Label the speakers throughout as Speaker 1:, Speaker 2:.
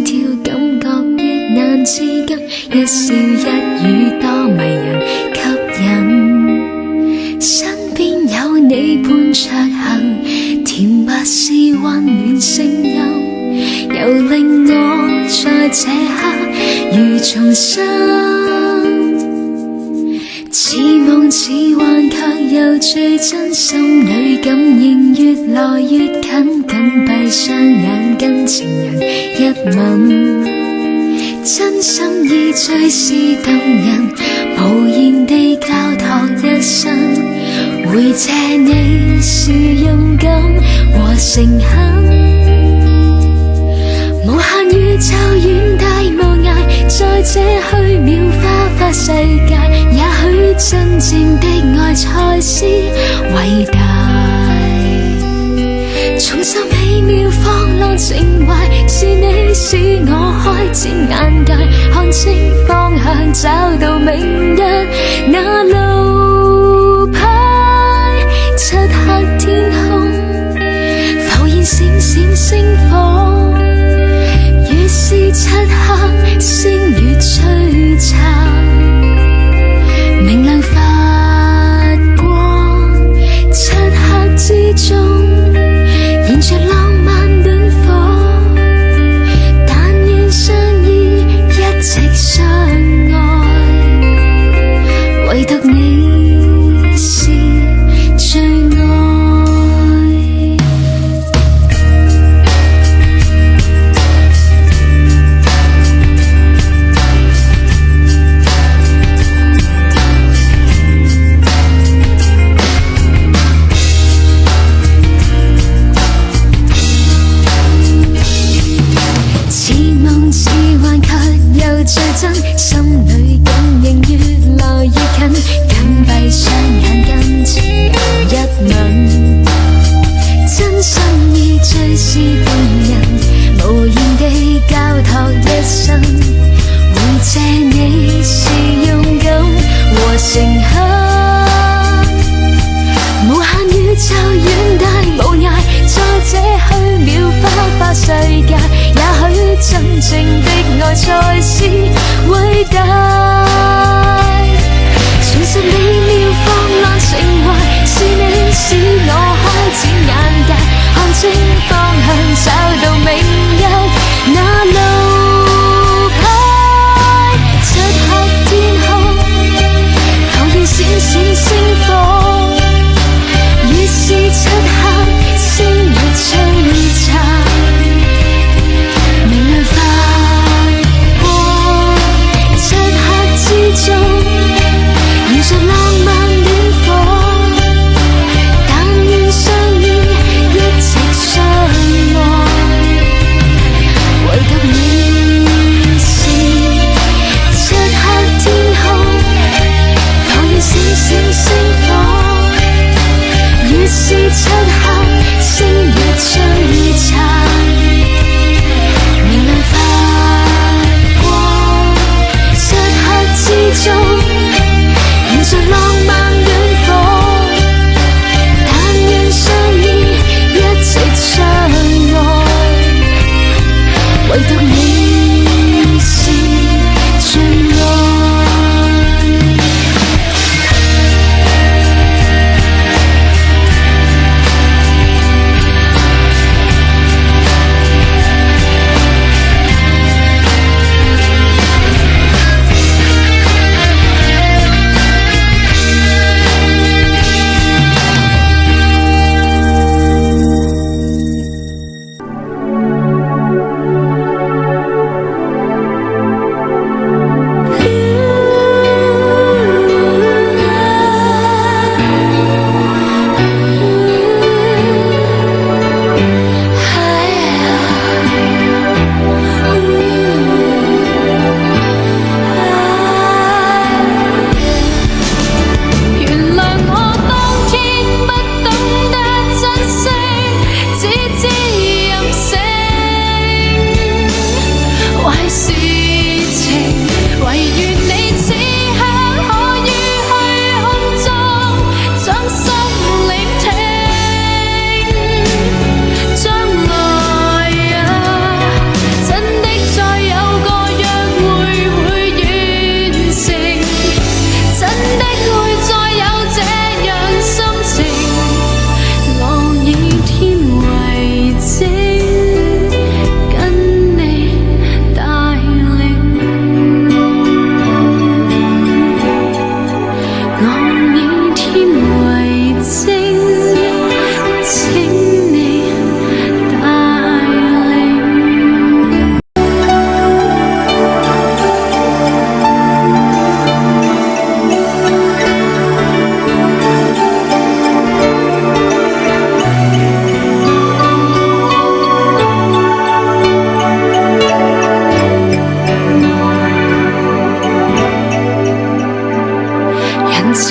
Speaker 1: 跳，感覺越難自禁，一笑一語多迷人吸引。身邊有你伴着行，甜蜜是溫暖聲音，又令我在這刻如重生。似夢似幻，卻又最真，心裏感應越來越近，緊閉雙眼跟情人一吻，真心意最是動人，無言地交託一生，會謝你是勇敢和誠懇，無限宇宙遠大無涯，在這虛渺花花世界，也許真正的愛才是偉大。重拾美妙放浪情懷，是你使我開展眼界，看清方向找到明日那路牌。漆黑天空浮現閃閃星火，越是漆黑星越璀璨，明亮發光。漆黑之中燃着浪漫暖火，但願相依一直相愛，唯獨你是最愛。最真，心裏感應越來越近，緊閉雙眼跟情人一吻，真心意最是動人，無言地交託一生，會謝你是勇敢和誠懇，無限宇宙遠大無涯，在這虛渺花花世界，也許真正的愛才是偉大。重拾美妙放浪情懷，是你使我開展眼界，看清方向找到明日那路牌。漆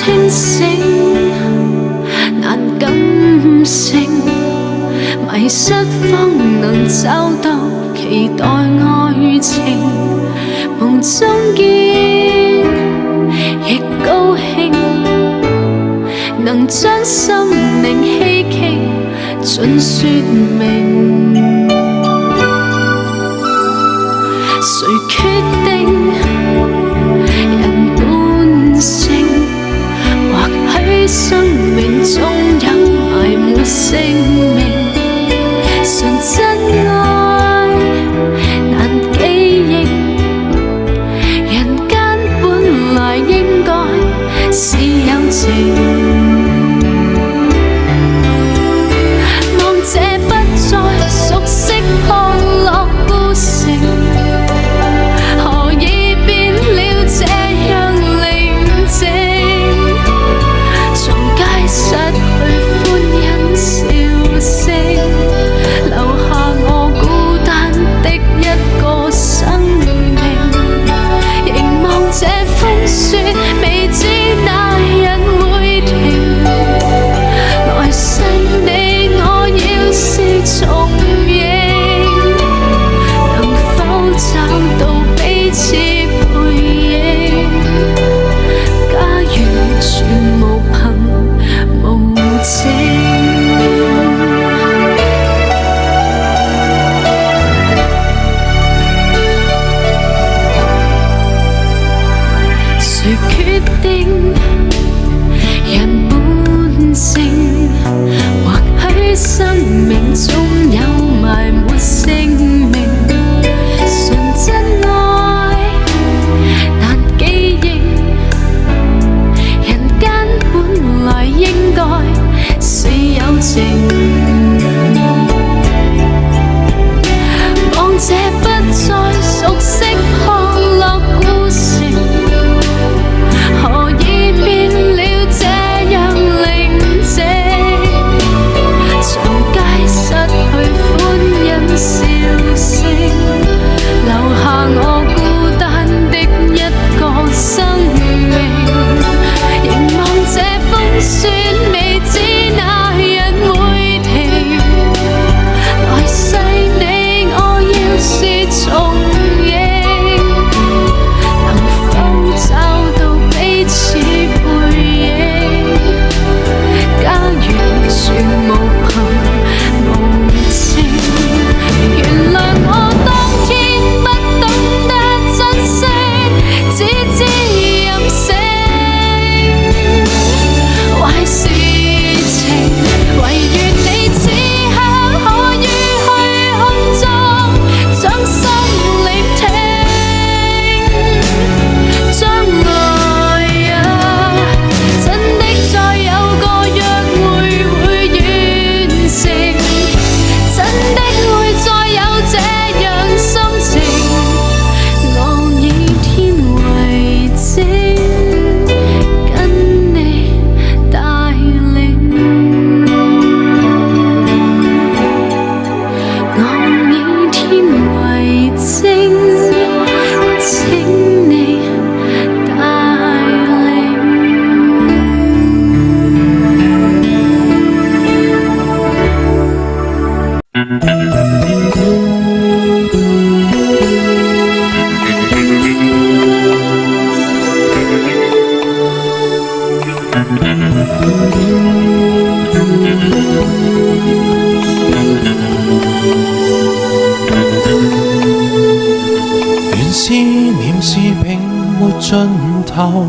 Speaker 1: 清醒，難感性，迷失方能找到期待愛情，夢中見亦高興，能將心靈希冀盡說明。誰決定人本性？或許生命中有埋沒姓名，純真愛難記憶，人間本來應該是有情。望這不再熟悉破落孤城，何以變了這樣寧靜？從街失去歡欣笑聲，留下我孤單的一個生命。凝望這風雪，未知哪日會停。來世你我要是重映，能否找到彼此背影？假如全無憑無證，誰決定人本性？或許生命中有埋沒姓名，純真愛難記憶，人間本來應該是有情。望這不再熟悉破落孤城，何以變了這樣寧靜？從街失去歡欣笑聲，留下我孤單的一個生命。凝望這風雪，未知哪日會停。來世你我要是重映，能否找到彼此背影？假如全無憑無證，原諒我當天不懂得珍惜，只知任性。壞事情，唯願你此刻可以去空中將心聆聽。將來啊，真的再有個約會完成，真的會再有這樣心情。我以天為證，跟你帶領。我以天為證，請你帶領。
Speaker 2: 原思念是並沒盡頭，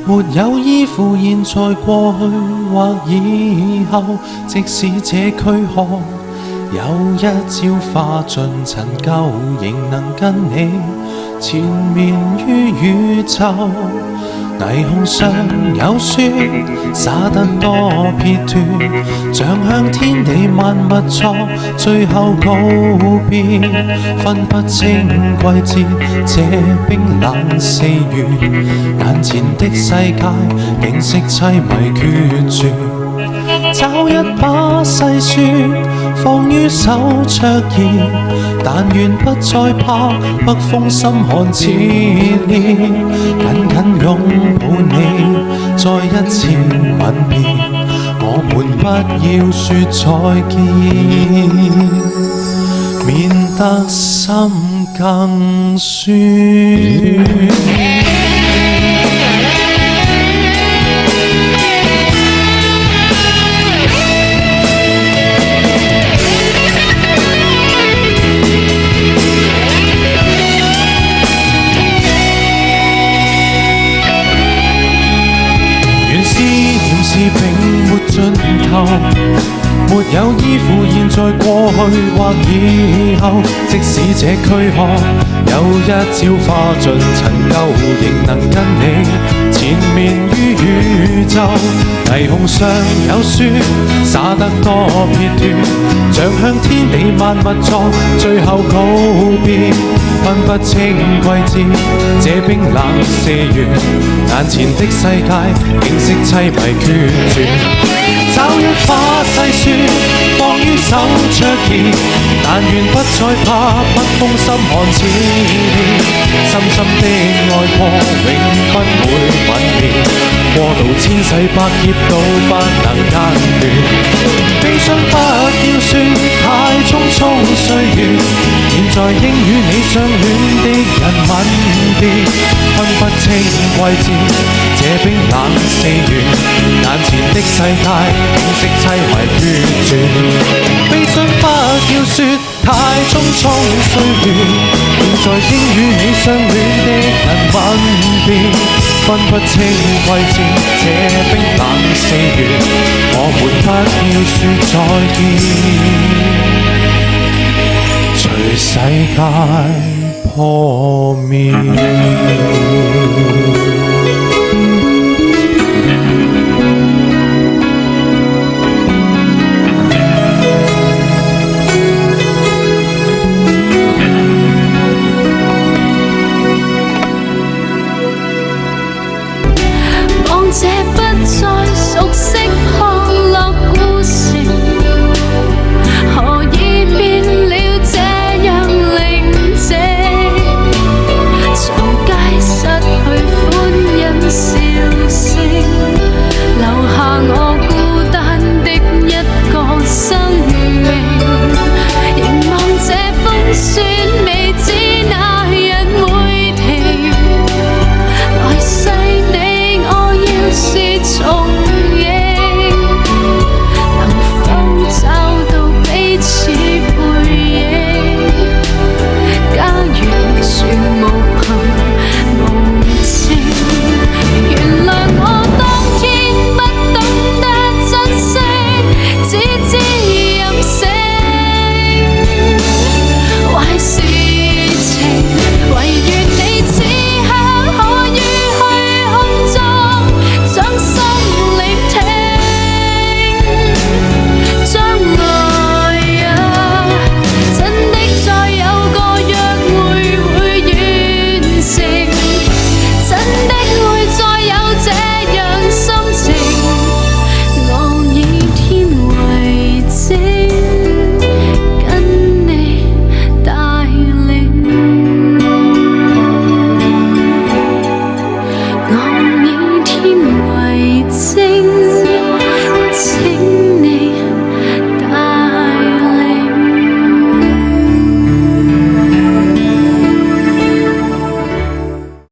Speaker 2: 沒有依附現在過去或以後，即使這軀殼有一朝化盡塵舊，仍能跟你纏綿於宇宙。霓虹上有雪，灑得多撇脱，像向天地萬物作最後告別。分不清季節，這冰冷4月，眼前的世界竟識凄迷決絕。找一把細雪放於手灼熱，但願不再怕北風心寒熾烈，緊緊擁抱你，再一次吻別，我們不要說再見，免得心更酸。並沒盡頭，沒有依附現在過去或以後，即使這軀殼有一朝化盡塵垢，仍能跟你纏綿於宇宙。霓虹上有雪，灑得多片段，像向天地萬物作最後告別，分不清季節，這冰冷4月，眼前的世界景色凄迷決絕。找一把細雪放於手灼熱，但願不再怕北風心寒熾烈，深深的愛過永不會泯滅，過渡千世百劫都不能間斷。悲傷不要說太匆匆歲月，現在應與你相戀的人吻別，分不清季節，這冰冷4月，眼前的世界景色凄迷決絕。悲傷不要說太匆匆歲月，現在應與你相戀的人吻別，分不清季節，這冰冷4月，我們不要說再見，隨世界破滅。